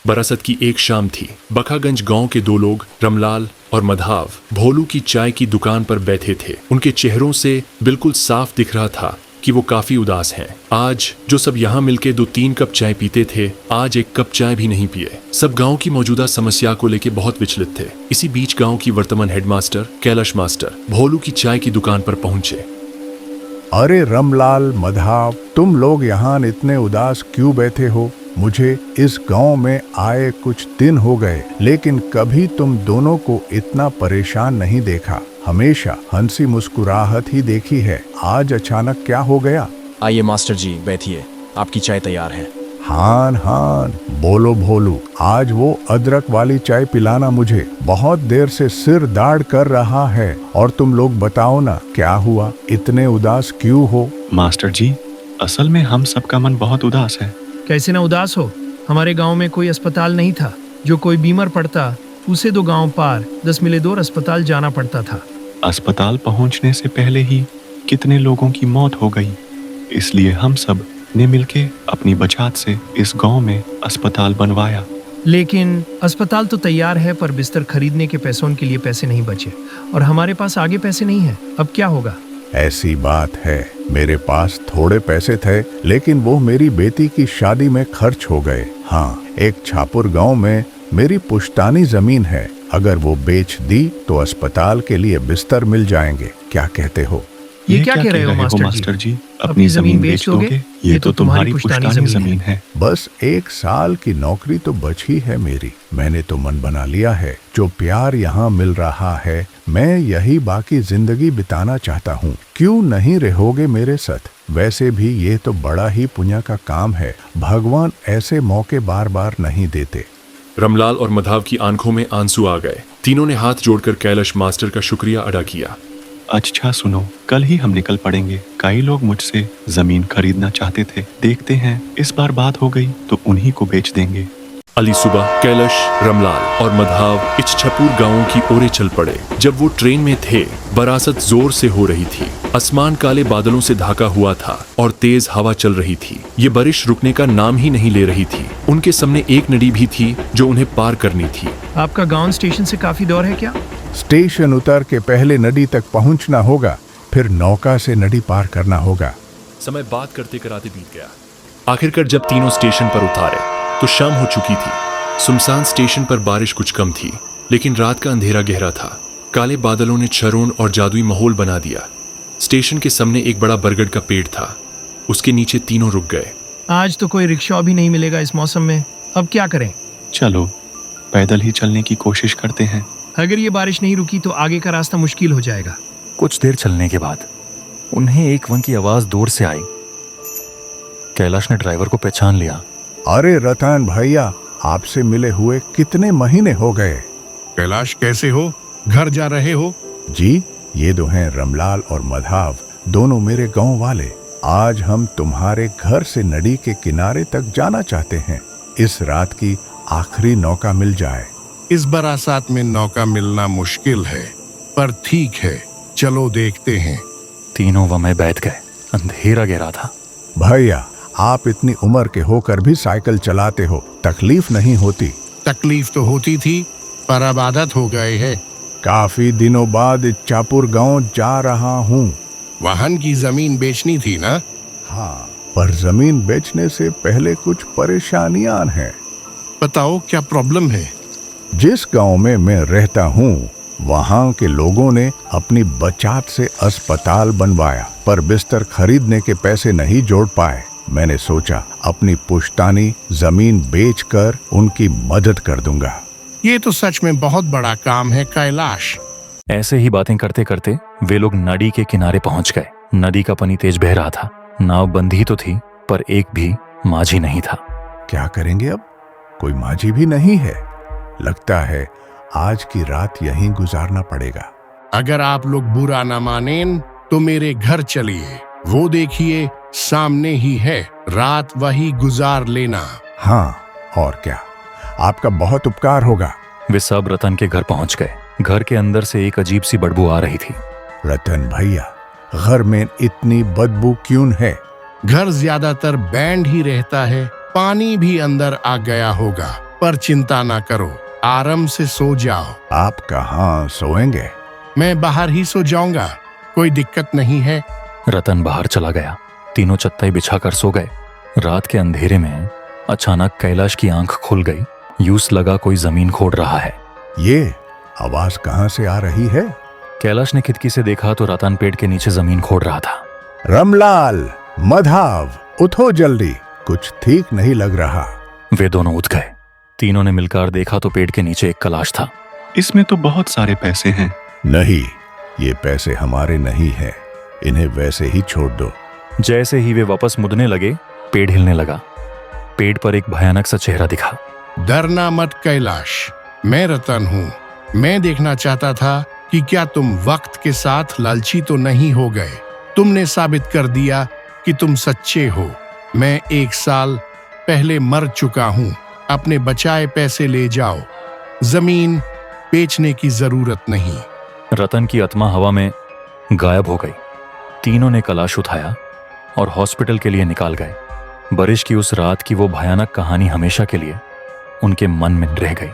बरसात की एक शाम थी। बखागंज गांव के दो लोग, रमलाल और मधाव, भोलू की चाय की दुकान पर बैठे थे। उनके चेहरों से बिल्कुल साफ दिख रहा था कि वो काफी उदास हैं। आज जो सब यहाँ मिलके 2-3 कप चाय पीते थे, आज 1 कप चाय भी नहीं पिए। सब गांव की मौजूदा समस्या को लेके बहुत विचलित थे। इसी बीच गांव की वर्तमान हेडमास्टर कैलाश मास्टर भोलू की चाय की दुकान पर पहुंचे। अरे रमलाल, मधाव, तुम लोग यहाँ इतने उदास क्यों बैठे हो? मुझे इस गांव में आए कुछ दिन हो गए, लेकिन कभी तुम दोनों को इतना परेशान नहीं देखा। हमेशा हंसी मुस्कुराहट ही देखी है। आज अचानक क्या हो गया? आइए मास्टर जी, बैठिए, आपकी चाय तैयार है। हान हान, बोलो भोलू, आज वो अदरक वाली चाय पिलाना, मुझे बहुत देर से सिर दाढ़ कर रहा है। और तुम लोग बताओ ना, क्या हुआ? इतने उदास क्यों हो? मास्टर जी, असल में हम सबका मन बहुत उदास है। कैसे ना उदास हो? हमारे गांव में कोई अस्पताल नहीं था। जो कोई बीमार पड़ता उसे 2 गांव पार 10 मील दूर अस्पताल जाना पड़ता था। अस्पताल पहुंचने से पहले ही कितने लोगों की मौत हो गई। इसलिए हम सब ने मिलके अपनी बचत से इस गांव में अस्पताल बनवाया। लेकिन अस्पताल तो तैयार है, पर बिस्तर खरीदने के पैसों के लिए पैसे नहीं बचे और हमारे पास आगे पैसे नहीं है। अब क्या होगा? ऐसी बात है, मेरे पास थोड़े पैसे थे, लेकिन वो मेरी बेटी की शादी में खर्च हो गए। हाँ, एक छापुर गांव में मेरी पुश्तानी जमीन है। अगर वो बेच दी तो अस्पताल के लिए बिस्तर मिल जाएंगे। क्या कहते हो? ये क्या कह रहे हो मास्टर जी? अपनी जमीन बेच दोगे? ये तो तुम्हारी पुश्तानी जमीन है। बस 1 साल की नौकरी तो बची है मेरी। मैंने तो मन बना लिया है, जो प्यार यहाँ मिल रहा है, मैं यही बाकी जिंदगी बिताना चाहता हूँ। क्यों नहीं रहोगे मेरे साथ? वैसे भी ये तो बड़ा ही पुण्य का काम है। भगवान ऐसे मौके बार बार नहीं देते। रमलाल और मधाव की आंखों में आंसू आ गए। तीनों ने हाथ जोड़कर कैलाश मास्टर का शुक्रिया अदा किया। अच्छा सुनो, कल ही हम निकल पड़ेंगे। कई लोग मुझसे जमीन खरीदना चाहते थे। देखते हैं, इस बार बात हो गई तो उन्हीं को बेच देंगे। अली सुबह कैलाश, रमलाल और मधाव इस छपूर गांवों की ओरे चल पड़े। जब वो ट्रेन में थे, बरासत जोर से हो रही थी। आसमान काले बादलों से ढका हुआ था और तेज हवा चल रही थी। ये बारिश रुकने का नाम ही नहीं ले रही थी। उनके सामने एक नदी भी थी जो उन्हें पार करनी थी। आपका गांव स्टेशन से काफी दूर है क्या? स्टेशन उतर के पहले नदी तक पहुंचना होगा, फिर नौका से नदी पार करना होगा। समय बात करते कराते बीत गया। आखिरकार जब तीनों स्टेशन पर उतारे तो शाम हो चुकी थी। सुनसान स्टेशन पर बारिश कुछ कम थी, लेकिन रात का अंधेरा गहरा था। काले बादलों ने छरोन और जादुई माहौल बना दिया। स्टेशन के सामने एक बड़ा बरगद का पेड़ था। उसके नीचे तीनों रुक गए। आज तो कोई रिक्शा भी नहीं मिलेगा इस मौसम में। अब क्या करें? चलो पैदल ही चलने की कोशिश करते हैं। अगर ये बारिश नहीं रुकी तो आगे का रास्ता मुश्किल हो जाएगा। कुछ देर चलने के बाद उन्हें एक वन की आवाज दूर से आई। कैलाश ने ड्राइवर को पहचान लिया। अरे रतन भैया, आपसे मिले हुए कितने महीने हो गए। कैलाश, कैसे हो? घर जा रहे हो? जी, ये दो हैं रमलाल और मधाव, दोनों मेरे गांव वाले। आज हम तुम्हारे घर से नदी के किनारे तक जाना चाहते हैं। इस रात की आखिरी नौका मिल जाए। इस बरसात में नौका मिलना मुश्किल है, पर ठीक है, चलो देखते हैं। तीनों वह में बैठ गए। अंधेरा गहरा था। भैया, आप इतनी उम्र के होकर भी साइकिल चलाते हो, तकलीफ नहीं होती? तकलीफ तो होती थी, पर अब आदत हो गए है। काफी दिनों बाद इच्छापुर गांव जा रहा हूँ। वाहन की जमीन बेचनी थी ना? हाँ, पर जमीन बेचने से पहले कुछ परेशानियां हैं। बताओ, क्या प्रॉब्लम है? जिस गांव में मैं रहता हूँ, वहाँ के लोगों ने अपनी बचत से अस्पताल बनवाया, पर बिस्तर खरीदने के पैसे नहीं जोड़ पाए। मैंने सोचा अपनी पुश्तानी जमीन बेचकर उनकी मदद कर दूंगा। ये तो सच में बहुत बड़ा काम है कैलाश। ऐसे ही बातें करते करते वे लोग नदी के किनारे पहुंच गए। नदी का पानी तेज बह रहा था। नाव बंधी तो थी, पर एक भी माझी नहीं था। क्या करेंगे अब? कोई माझी भी नहीं है। लगता है आज की रात यहीं गुजारना पड़ेगा। अगर आप लोग बुरा न मानें तो मेरे घर चलिए। वो देखिए, सामने ही है। रात वही गुजार लेना। हाँ, और क्या, आपका बहुत उपकार होगा। वे सब रतन के घर पहुंच गए। घर के अंदर से एक अजीब सी बदबू आ रही थी। रतन भैया, घर में इतनी बदबू क्यों है? घर ज्यादातर बैंड ही रहता है, पानी भी अंदर आ गया होगा। पर चिंता ना करो, आराम से सो जाओ। आप कहाँ सोएंगे? मैं बाहर ही सो जाऊंगा, कोई दिक्कत नहीं है। रतन बाहर चला गया। तीनों चत्ताई बिछाकर सो गए। रात के अंधेरे में अचानक कैलाश की आंख खुल गई। यूस लगा कोई जमीन खोद रहा है। ये आवाज कहाँ से आ रही है? कैलाश ने खिड़की से देखा तो रतन पेड़ के नीचे जमीन खोद रहा था। रमलाल, मधाव, उठो जल्दी, कुछ ठीक नहीं लग रहा। वे दोनों उठ गए। तीनों ने मिलकर देखा तो पेड़ के नीचे एक कलाश था। इसमें तो बहुत सारे पैसे हैं। नहीं, ये पैसे हमारे नहीं हैं, इन्हें वैसे ही छोड़ दो। जैसे ही वे वापस मुड़ने लगे, पेड़ हिलने लगा। पेड़ पर एक भयानक सा चेहरा दिखा। डरना मत कैलाश, मैं रतन हूँ। मैं देखना चाहता था कि क्या तुम वक्त के साथ लालची तो नहीं हो गए। तुमने साबित कर दिया कि तुम सच्चे हो। मैं 1 साल पहले मर चुका हूँ। अपने बचाए पैसे ले जाओ, जमीन बेचने की जरूरत नहीं। रतन की आत्मा हवा में गायब हो गई। तीनों ने कलाश उठाया और हॉस्पिटल के लिए निकाल गए। बारिश की उस रात की वो भयानक कहानी हमेशा के लिए उनके मन में रह गई।